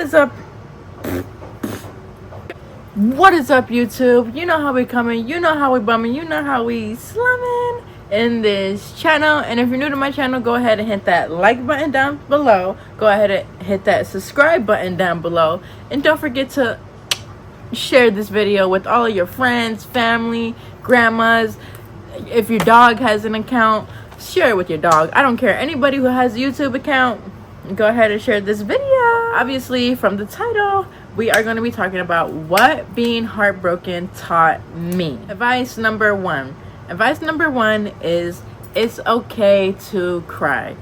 is up? What is up, YouTube? You know how we coming, you know how we bumming, you know how we slumming in this channel. And if you're new to my channel, go ahead and hit that like button down below. Go ahead and hit that subscribe button down below. And don't forget to share this video with all of your friends, family, grandmas. If your dog has an account, share it with your dog. I don't care. Anybody who has a YouTube account, go ahead and share this video. Obviously, from the title, we are going to be talking about what being heartbroken taught me. Advice number one. Advice number one is it's okay to cry.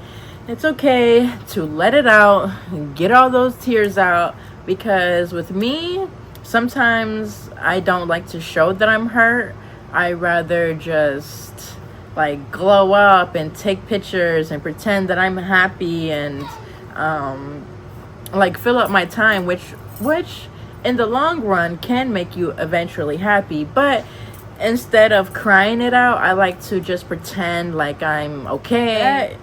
It's okay to let it out, get all those tears out, because with me, sometimes I don't like to show that I'm hurt. I rather just like glow up and take pictures and pretend that I'm happy and like fill up my time, which in the long run can make you eventually happy. But instead of crying it out, I like to just pretend like I'm okay. That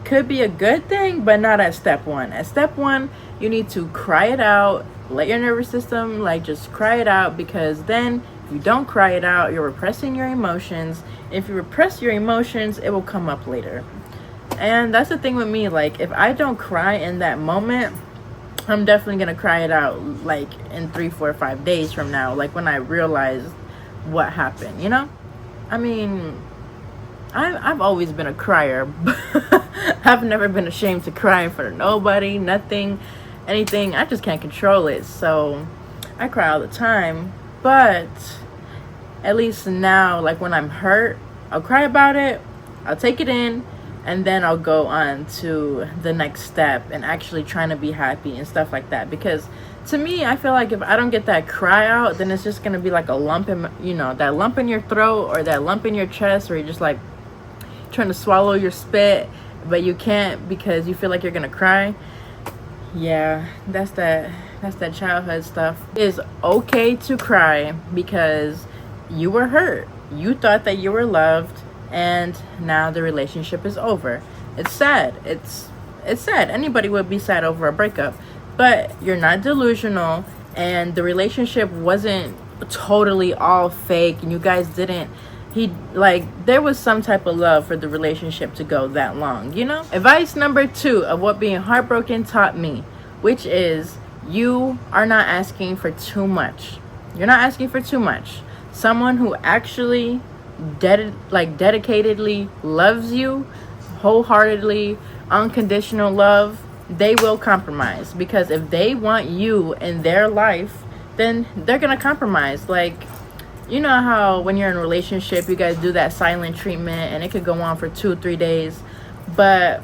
could be a good thing, but not at step one. At step one, you need to cry it out, let your nervous system like just cry it out, because then if you don't cry it out, you're repressing your emotions. If you repress your emotions, it will come up later. And that's the thing with me, like if I don't cry in that moment, I'm definitely gonna cry it out like in 3, 4, 5 days from now, like when I realize what happened, you know? I mean, I've always been a crier, but I've never been ashamed to cry in front of nobody, nothing, anything. I just can't control it, so I cry all the time. But at least now, like when I'm hurt, I'll cry about it, I'll take it in, and then I'll go on to the next step and actually trying to be happy and stuff like that. Because to me, I feel like if I don't get that cry out, then it's just gonna be like a lump in, you know, that lump in your throat or that lump in your chest, where you're just like trying to swallow your spit, but you can't because you feel like you're gonna cry. Yeah, that's that childhood stuff. It's okay to cry because you were hurt. You thought that you were loved, and now the relationship is over. It's sad. It's sad. Anybody would be sad over a breakup, but you're not delusional, and the relationship wasn't totally all fake, and you guys didn't, there was some type of love for the relationship to go that long, you know? Advice number 2 of what being heartbroken taught me, which is you are not asking for too much. You're not asking for too much. Someone who actually dedicatedly loves you wholeheartedly, unconditional love, they will compromise. Because if they want you in their life, then they're gonna compromise. Like, you know how when you're in a relationship, you guys do that silent treatment and it could go on for 2 or 3 days, but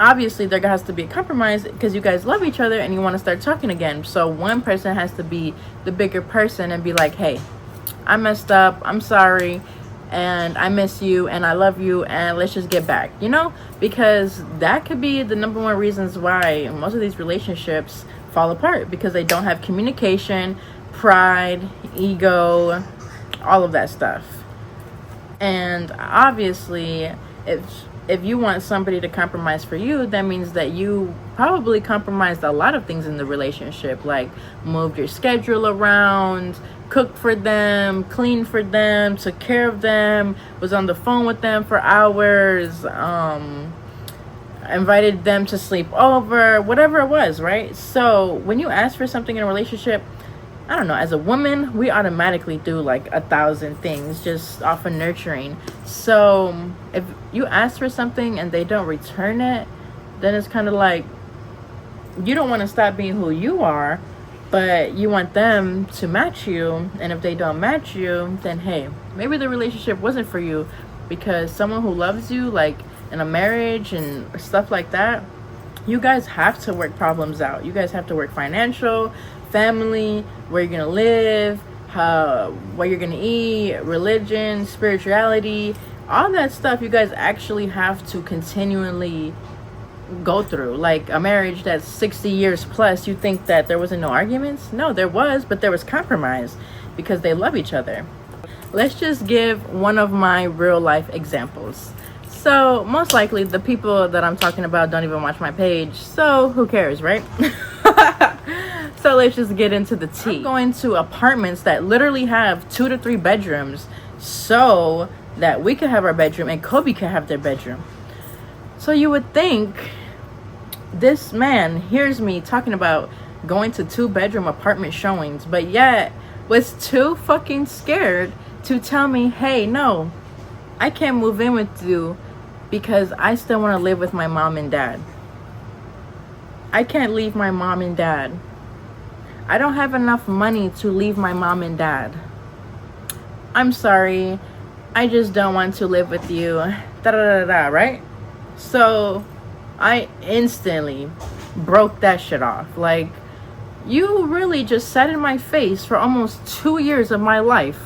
obviously there has to be a compromise because you guys love each other and you want to start talking again. So one person has to be the bigger person and be like, hey, I messed up, I'm sorry, and I miss you and I love you, and let's just get back, you know? Because that could be the number one reasons why most of these relationships fall apart, because they don't have communication, pride, ego, all of that stuff. And obviously if you want somebody to compromise for you, that means that you probably compromised a lot of things in the relationship, like moved your schedule around, cooked for them, cleaned for them, took care of them, was on the phone with them for hours, invited them to sleep over, whatever it was, right? So when you ask for something in a relationship, I don't know, as a woman, we automatically do like 1,000 things just off of nurturing. So if you ask for something and they don't return it, then it's kind of like you don't want to stop being who you are, but you want them to match you. And if they don't match you, then hey, maybe the relationship wasn't for you. Because someone who loves you, like in a marriage and stuff like that, you guys have to work problems out. You guys have to work financial, family, where you're gonna live, what you're gonna eat, religion, spirituality, all that stuff. You guys actually have to continually go through. Like a marriage that's 60 years plus, you think that there wasn't no arguments? No, there was, but there was compromise because they love each other. Let's just give one of my real life examples. So most likely the people that I'm talking about don't even watch my page, so who cares, right? So let's just get into the tea. I'm going to apartments that literally have 2 to 3 bedrooms so that we can have our bedroom and Kobe can have their bedroom. So you would think this man hears me talking about going to 2-bedroom apartment showings, but yet was too fucking scared to tell me, hey, no, I can't move in with you because I still want to live with my mom and dad. I can't leave my mom and dad. I don't have enough money to leave my mom and dad. I'm sorry. I just don't want to live with you. Da da da da, right? So I instantly broke that shit off. Like, you really just sat in my face for almost 2 years of my life,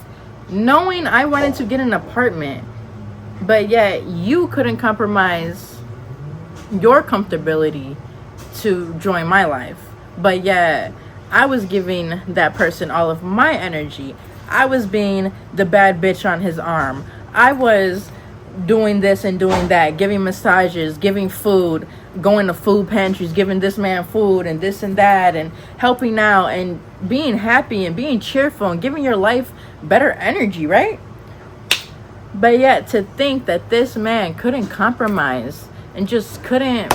knowing I wanted to get an apartment, but yet you couldn't compromise your comfortability to join my life. But yet I was giving that person all of my energy. I was being the bad bitch on his arm. I was doing this and doing that, giving massages, giving food, going to food pantries, giving this man food and this and that, and helping out and being happy and being cheerful and giving your life better energy, right? But yet to think that this man couldn't compromise and just couldn't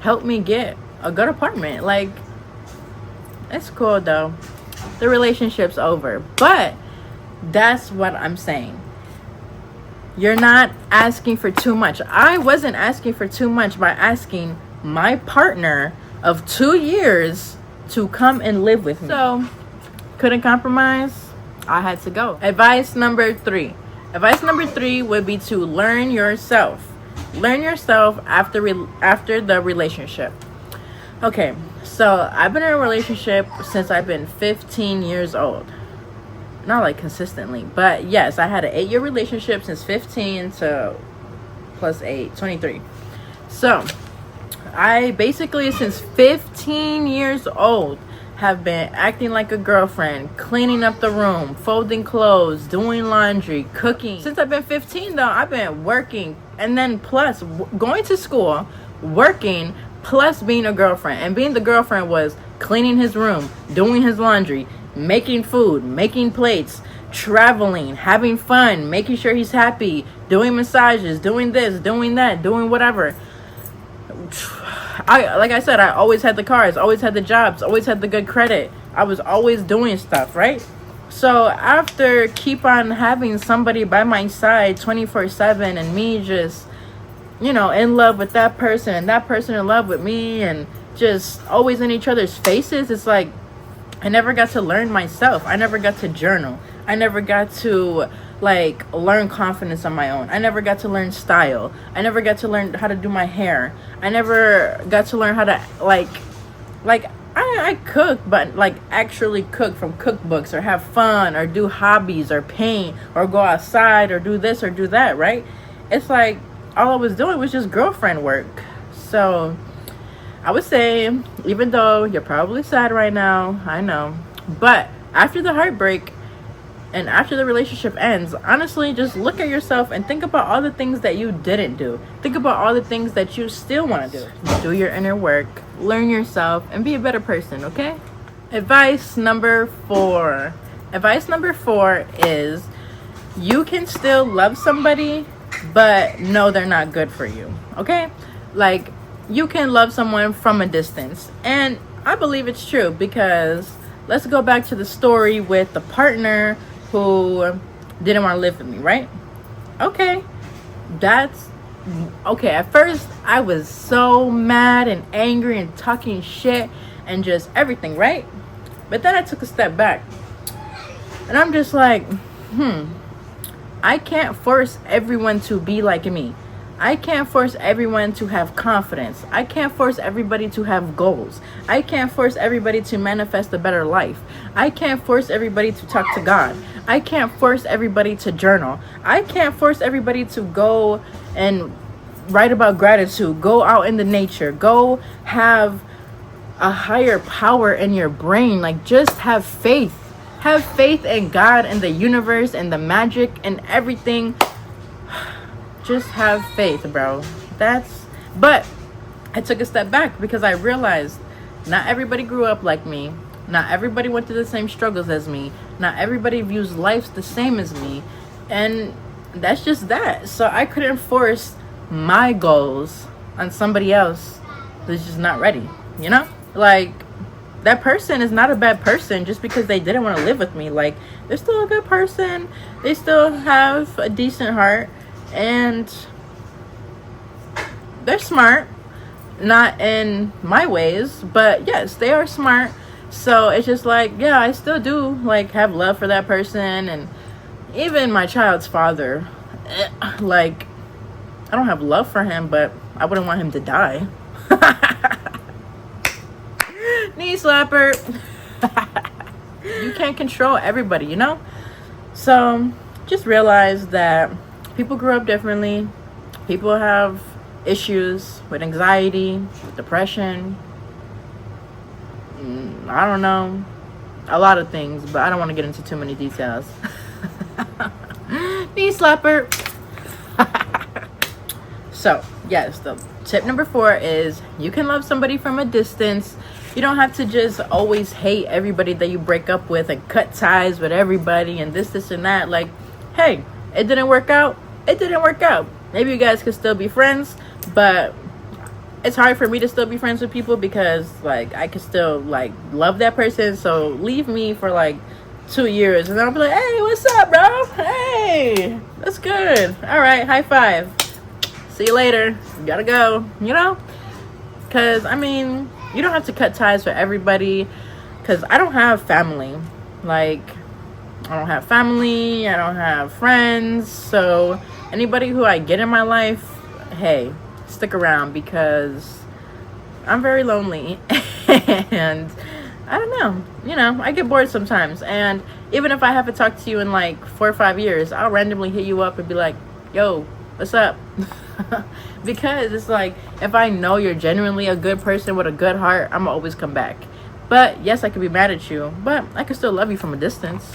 help me get a good apartment. Like, it's cool though. The relationship's over. But that's what I'm saying. You're not asking for too much. I wasn't asking for too much by asking my partner of 2 years to come and live with me. So, couldn't compromise. I had to go. Advice number 3. Advice number 3 would be to learn yourself. Learn yourself after the relationship. Okay, so I've been in a relationship since I've been 15 years old. Not like consistently, but yes, I had an 8-year relationship since 15 to plus 8, 23. So I basically, since 15 years old, have been acting like a girlfriend, cleaning up the room, folding clothes, doing laundry, cooking. Since I've been 15 though, I've been working, and then plus going to school, working, plus being a girlfriend. And being the girlfriend was cleaning his room, doing his laundry, making food, making plates, traveling, having fun, making sure he's happy, doing massages, doing this, doing that, doing whatever. Like I said, I always had the cars, always had the jobs, always had the good credit. I was always doing stuff, right? So after keep on having somebody by my side 24/7 and me just, you know, in love with that person and that person in love with me and just always in each other's faces, it's like I never got to learn myself. I never got to journal. I never got to like learn confidence on my own. I never got to learn style. I never got to learn how to do my hair. I never got to learn how to like I cook, but like actually cook from cookbooks or have fun or do hobbies or paint or go outside or do this or do that, right? It's like all I was doing was just girlfriend work. So I would say, even though you're probably sad right now, I know, but after the heartbreak and after the relationship ends, honestly, just look at yourself and think about all the things that you didn't do. Think about all the things that you still want to do. Do your inner work, learn yourself, and be a better person, okay? Advice number 4. Advice number 4 is you can still love somebody, but no, they're not good for you, okay? Like, you can love someone from a distance. And I believe it's true because let's go back to the story with the partner who didn't want to live with me, right? Okay, that's okay. At first, I was so mad and angry and talking shit and just everything, right? But then I took a step back and I'm just like, I can't force everyone to be like me. I can't force everyone to have confidence. I can't force everybody to have goals. I can't force everybody to manifest a better life. I can't force everybody to talk to God. I can't force everybody to journal. I can't force everybody to go and write about gratitude. Go out in the nature. Go have a higher power in your brain. Like, just have faith. Have faith in God and the universe and the magic and everything. Just have faith, bro. But I took a step back because I realized Not everybody grew up like me. Not everybody went through the same struggles as me. Not everybody views life the same as me. And that's just that. So I couldn't force my goals on somebody else who's just not ready, you know? Like, that person is not a bad person just because they didn't want to live with me. Like, they're still a good person. They still have a decent heart. And they're smart. Not in my ways, but yes, they are smart. So it's just like, yeah, I still do like have love for that person. And even my child's father, like, I don't have love for him, but I wouldn't want him to die. Knee slapper. You can't control everybody, you know? So just realize that people grew up differently. People have issues with anxiety, depression, I don't know, a lot of things, but I don't want to get into too many details. Knee slapper. So yes, the tip number 4 is you can love somebody from a distance. You don't have to just always hate everybody that you break up with and cut ties with everybody and this and that. Like, hey, it didn't work out. It didn't work out. Maybe you guys could still be friends, but it's hard for me to still be friends with people because, like, I could still, like, love that person. So leave me for, like, 2 years, and then I'll be like, hey, what's up, bro? Hey, that's good. All right, high five. See you later. Gotta go, you know? Because, I mean, you don't have to cut ties with everybody, because I don't have family. Like, I don't have family. I don't have friends. So anybody who I get in my life, hey, stick around, because I'm very lonely. And I don't know, you know, I get bored sometimes. And even if I haven't talked to you in like 4 or 5 years, I'll randomly hit you up and be like, yo, what's up? Because it's like, if I know you're genuinely a good person with a good heart, I'm gonna always come back. But yes, I could be mad at you, but I can still love you from a distance.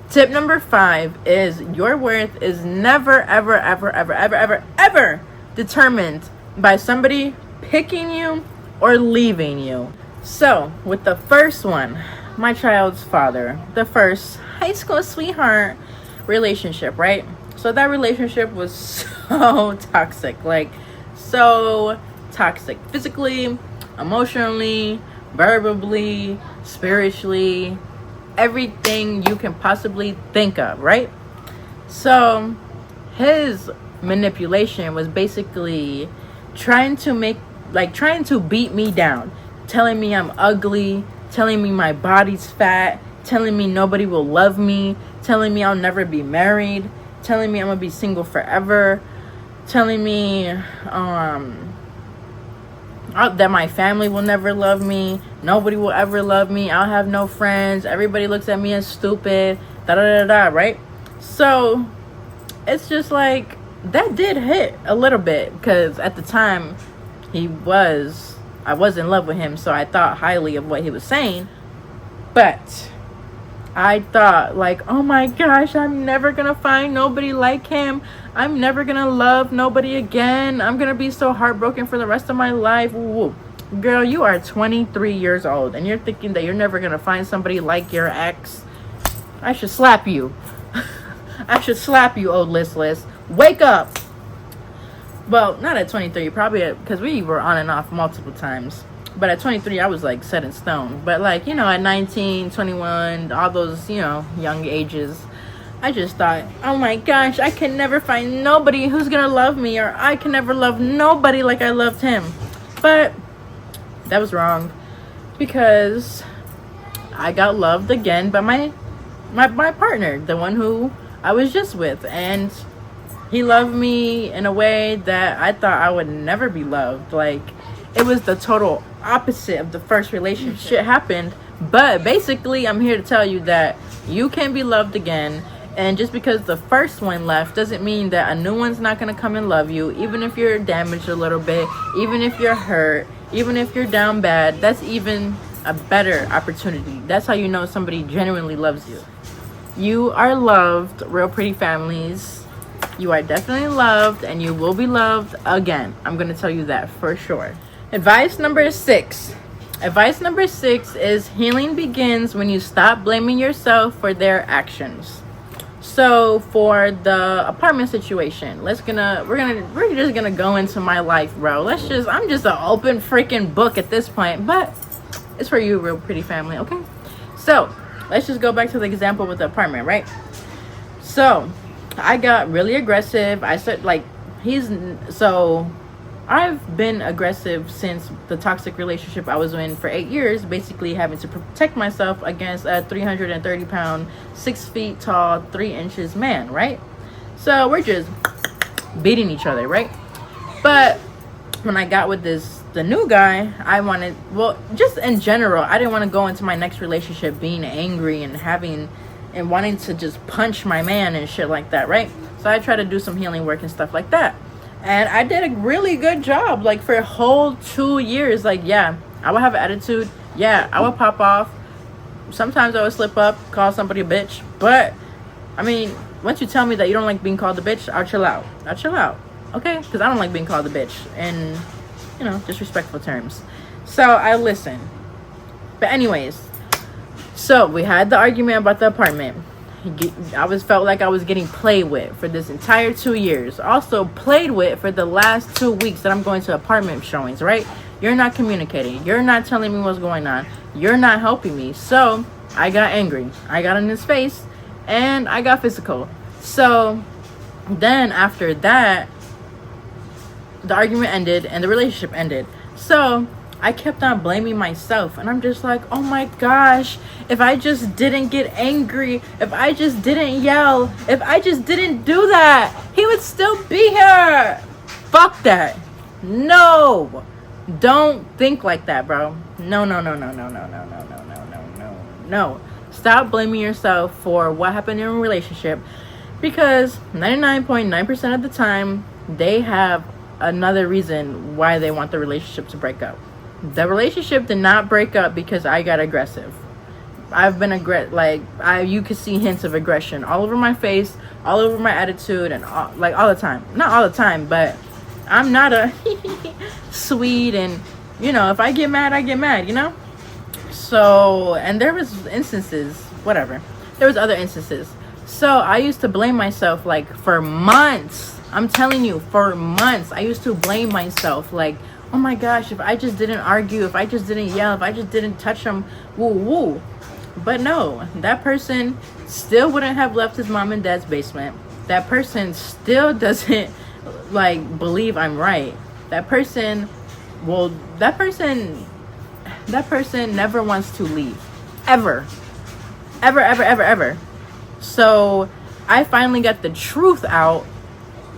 Tip number 5 is your worth is never, ever, ever, ever, ever, ever, ever determined by somebody picking you or leaving you. So with the first one, my child's father, the first high school sweetheart relationship, right? So that relationship was so toxic, like so toxic, physically, emotionally, verbally, spiritually, everything you can possibly think of, right? So his manipulation was basically trying to beat me down, telling me I'm ugly, telling me my body's fat, telling me nobody will love me, telling me I'll never be married, telling me I'm gonna be single forever, telling me that my family will never love me, nobody will ever love me, I'll have no friends, everybody looks at me as stupid, da da da da, right? So it's just like, that did hit a little bit, because at the time I was in love with him, so I thought highly of what he was saying. But I thought, like, oh my gosh, I'm never gonna find nobody like him. I'm never gonna love nobody again. I'm gonna be so heartbroken for the rest of my life. Woo. Girl, you are 23 years old and you're thinking that you're never gonna find somebody like your ex. I should slap you. I should slap you, old listless. Wake up. Well, not at 23, probably because we were on and off multiple times. But at 23, I was like set in stone. But like, you know, at 19, 21, all those, you know, young ages, I just thought, oh my gosh, I can never find nobody who's gonna love me, or I can never love nobody like I loved him. But that was wrong, because I got loved again by my partner, the one who I was just with, and he loved me in a way that I thought I would never be loved. Like, it was the total opposite of the first relationship happened. But basically, I'm here to tell you that you can be loved again. And just because the first one left doesn't mean that a new one's not going to come and love you. Even if you're damaged a little bit, even if you're hurt, even if you're down bad, that's even a better opportunity. That's how you know somebody genuinely loves you. You are loved, real pretty families. You are definitely loved, and you will be loved again. I'm going to tell you that for sure. Advice number 6. Advice number 6 is healing begins when you stop blaming yourself for their actions. So for the apartment situation, we're just gonna go into my life, bro. I'm just an open freaking book at this point, but it's for you, real pretty family, okay? So let's just go back to the example with the apartment, right? So I got really aggressive. I said, like, I've been aggressive since the toxic relationship I was in for 8 years, basically having to protect myself against a 330-pound, 6 feet tall, 3 inches man, right? So we're just beating each other, right? But when I got with the new guy, just in general, I didn't want to go into my next relationship being angry and wanting to just punch my man and shit like that, right? So I tried to do some healing work and stuff like that. And I did a really good job, like, for a whole 2 years. Like, yeah, I would have an attitude. Yeah, I would pop off. Sometimes I would slip up, call somebody a bitch. But, I mean, once you tell me that you don't like being called a bitch, I'll chill out. Okay? Because I don't like being called a bitch in, disrespectful terms. So, I listen. But anyways, so we had the argument about the apartment. Felt like I was getting played with for this entire 2 years. Also played with for the last 2 weeks that I'm going to apartment showings, right? You're not communicating. You're not telling me what's going on. You're not helping me. So I got angry. I got in his face and I got physical. So then after that, the argument ended and the relationship ended. So I kept on blaming myself, and I'm just like, oh my gosh, if I just didn't get angry, if I just didn't yell, if I just didn't do that, he would still be here. Fuck that. No, don't think like that, bro. No. Stop blaming yourself for what happened in a relationship, because 99.9% of the time they have another reason why they want the relationship to break up. The relationship did not break up because I got aggressive. I've been you could see hints of aggression all over my face, all over my attitude, and all the time. Not all the time, but I'm not a sweet, and if I get mad, I get mad, So, and there was other instances. So I used to blame myself, like, for months. I'm telling you, for months, I used to blame myself, like, oh my gosh, if I just didn't argue, if I just didn't yell, if I just didn't touch him, woo. But no, that person still wouldn't have left his mom and dad's basement. That person still doesn't, believe I'm right. That person never wants to leave. Ever. So I finally got the truth out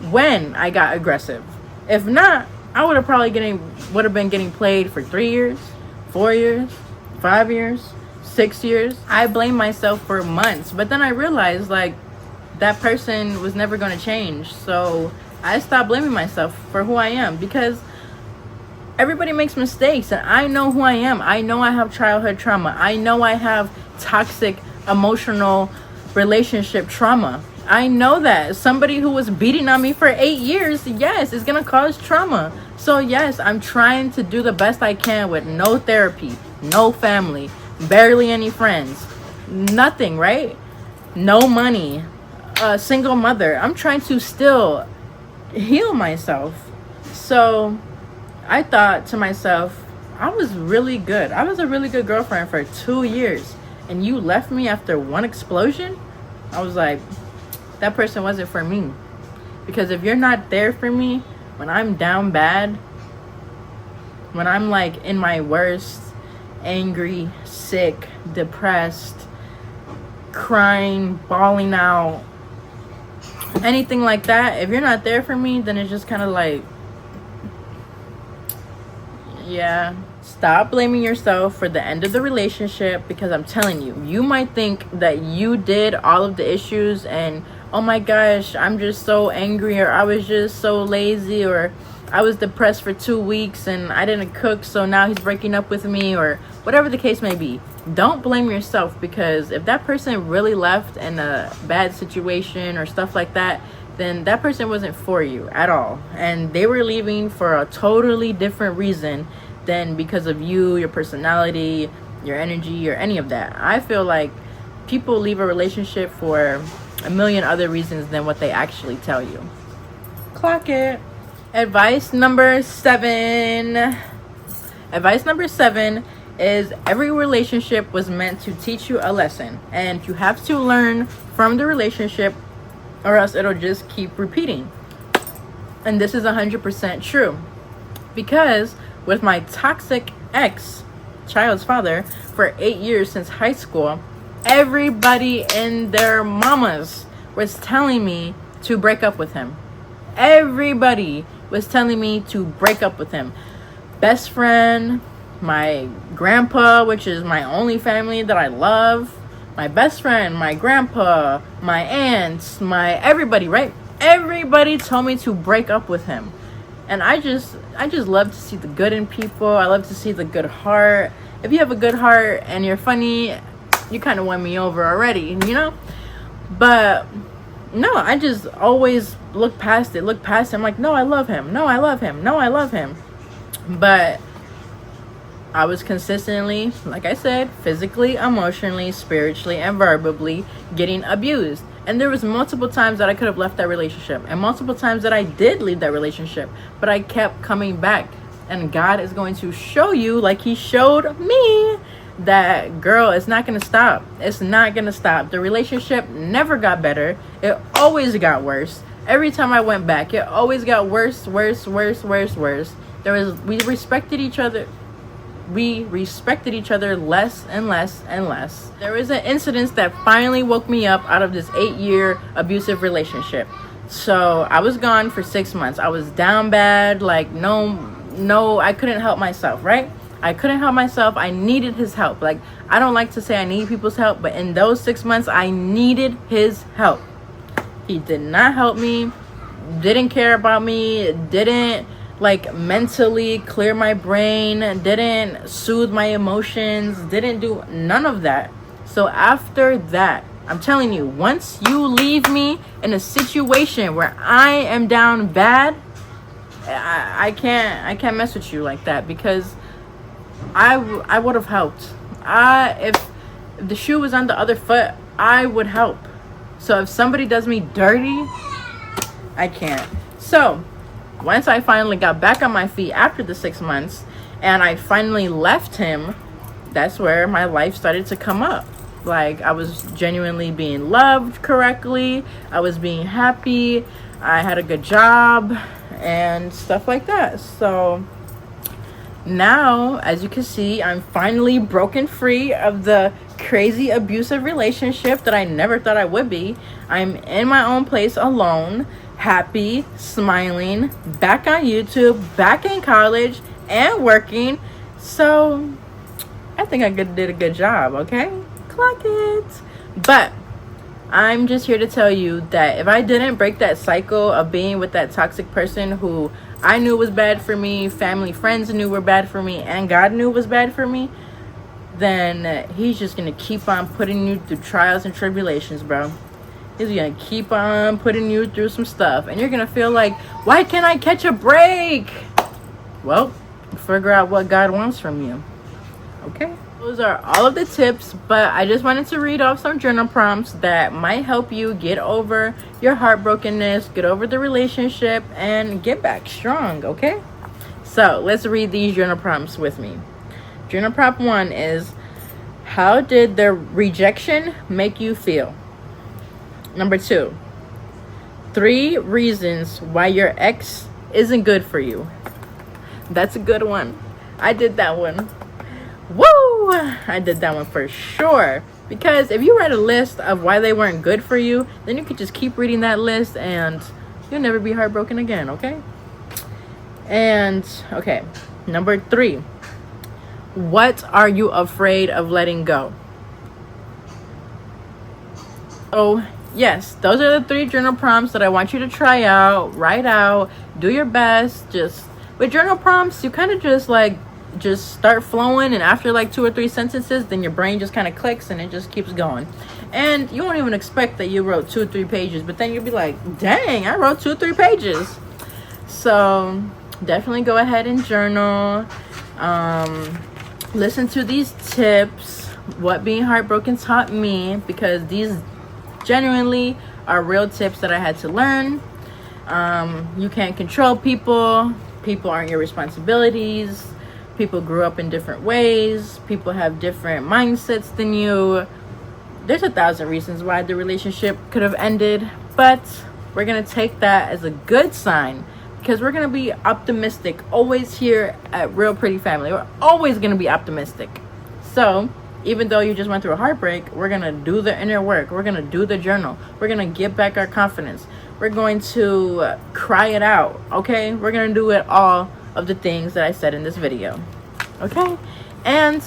when I got aggressive. If not, I would have been getting played for 3 years, 4 years, 5 years, 6 years. I blamed myself for months, but then I realized, that person was never going to change. So I stopped blaming myself for who I am, because everybody makes mistakes, and I know who I am. I know I have childhood trauma. I know I have toxic emotional relationship trauma. I know that somebody who was beating on me for 8 years, yes, is going to cause trauma. So yes, I'm trying to do the best I can with no therapy, no family, barely any friends, nothing, right? No money, a single mother. I'm trying to still heal myself. So I thought to myself, I was really good. I was a really good girlfriend for 2 years, and you left me after one explosion? I was like, that person wasn't for me. Because if you're not there for me when I'm down bad, when I'm in my worst, angry, sick, depressed, crying, bawling out, anything like that, if you're not there for me, then it's just kind of yeah. Stop blaming yourself for the end of the relationship, because I'm telling you, you might think that you did all of the issues, and oh my gosh, I'm just so angry, or I was just so lazy, or I was depressed for 2 weeks and I didn't cook, so now he's breaking up with me, or whatever the case may be. Don't blame yourself, because if that person really left in a bad situation or stuff like that, then that person wasn't for you at all, and they were leaving for a totally different reason than because of you, your personality, your energy, or any of that. I feel like people leave a relationship for a million other reasons than what they actually tell you. Clock it. Advice number 7. Advice number 7 is every relationship was meant to teach you a lesson, and you have to learn from the relationship or else it'll just keep repeating. And this is 100% true, because with my toxic ex, child's father, for 8 years since high school, everybody and their mamas was telling me to break up with him. Everybody was telling me to break up with him. Best friend, my grandpa, which is my only family that I love, my best friend, my grandpa, my aunts, my everybody, right? Everybody told me to break up with him. And I just love to see the good in people. I love to see the good heart. If you have a good heart and you're funny, you kind of won me over already, you know? But no, I just always look past it. I'm like, no, I love him. No, I love him. No, I love him. But I was consistently, like I said, physically, emotionally, spiritually, and verbally getting abused. And there was multiple times that I could have left that relationship, and multiple times that I did leave that relationship, but I kept coming back. And God is going to show you, like he showed me, that girl, it's not going to stop. It's not going to stop. The relationship never got better. It always got worse. Every time I went back, it always got worse. We respected each other. We respected each other less and less and less. There was an incident that finally woke me up out of this 8-year abusive relationship. So I was gone for 6 months. I was down bad, like no, I couldn't help myself, right? I couldn't help myself. I needed his help. Like, I don't like to say I need people's help, but in those 6 months, I needed his help. He did not help me, didn't care about me, didn't like mentally clear my brain, didn't soothe my emotions, didn't do none of that. So after that, I'm telling you, once you leave me in a situation where I am down bad, I can't mess with you like that, because I would have helped. If the shoe was on the other foot, I would help. So if somebody does me dirty, I can't. So once I finally got back on my feet after the 6 months and I finally left him, that's where my life started to come up. Like, I was genuinely being loved correctly. I was being happy. I had a good job and stuff like that. So now, as you can see, I'm finally broken free of the crazy abusive relationship that I never thought I would be. I'm in my own place alone, happy, smiling, back on YouTube, back in college, and working. So I think I did a good job, okay? Clock it. But I'm just here to tell you that if I didn't break that cycle of being with that toxic person who I knew was bad for me, family, friends knew were bad for me, and God knew was bad for me, then he's just going to keep on putting you through trials and tribulations, bro. He's going to keep on putting you through some stuff. And you're going to feel like, why can't I catch a break? Well, figure out what God wants from you. Okay? Those are all of the tips, but I just wanted to read off some journal prompts that might help you get over your heartbrokenness, get over the relationship, and get back strong, okay? So let's read these journal prompts with me. Journal prompt 1 is, how did the rejection make you feel? Number 2, 3 reasons why your ex isn't good for you. That's a good one. I did that one. Woo! I did that one for sure. Because if you write a list of why they weren't good for you, then you could just keep reading that list and you'll never be heartbroken again, okay? And, okay, number 3. What are you afraid of letting go? Oh, yes, those are the 3 journal prompts that I want you to try out, write out, do your best. Just with journal prompts, you kind of just start flowing, and after like 2 or 3 sentences, then your brain just kind of clicks and it just keeps going. And you won't even expect that you wrote 2 or 3 pages, but then you'll be like, dang, I wrote 2 or 3 pages. So definitely go ahead and journal. Listen to these tips, what being heartbroken taught me, because these genuinely are real tips that I had to learn. You can't control people. People aren't your responsibilities. People grew up in different ways. People have different mindsets than you. There's 1,000 reasons why the relationship could have ended, but we're gonna take that as a good sign, because we're gonna be optimistic always here at Real Pretty Family. We're always gonna be optimistic. So even though you just went through a heartbreak, we're gonna do the inner work. We're gonna do the journal. We're gonna get back our confidence. We're going to cry it out, okay? We're gonna do it, all of the things that I said in this video, okay? And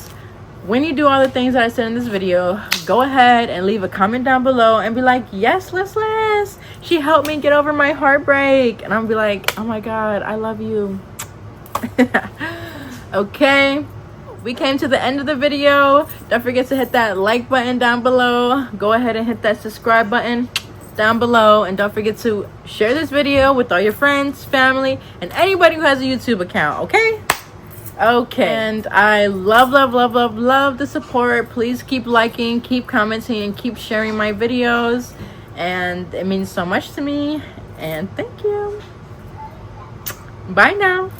when you do all the things that I said in this video, go ahead and leave a comment down below and be like, yes, Liz, she helped me get over my heartbreak. And I'll be like, oh my God, I love you. Okay, we came to the end of the video. Don't forget to hit that like button down below. Go ahead and hit that subscribe button down below. And don't forget to share this video with all your friends, family, and anybody who has a YouTube account, okay? Okay, and I love the support. Please keep liking, keep commenting, and keep sharing my videos, and it means so much to me. And thank you. Bye now.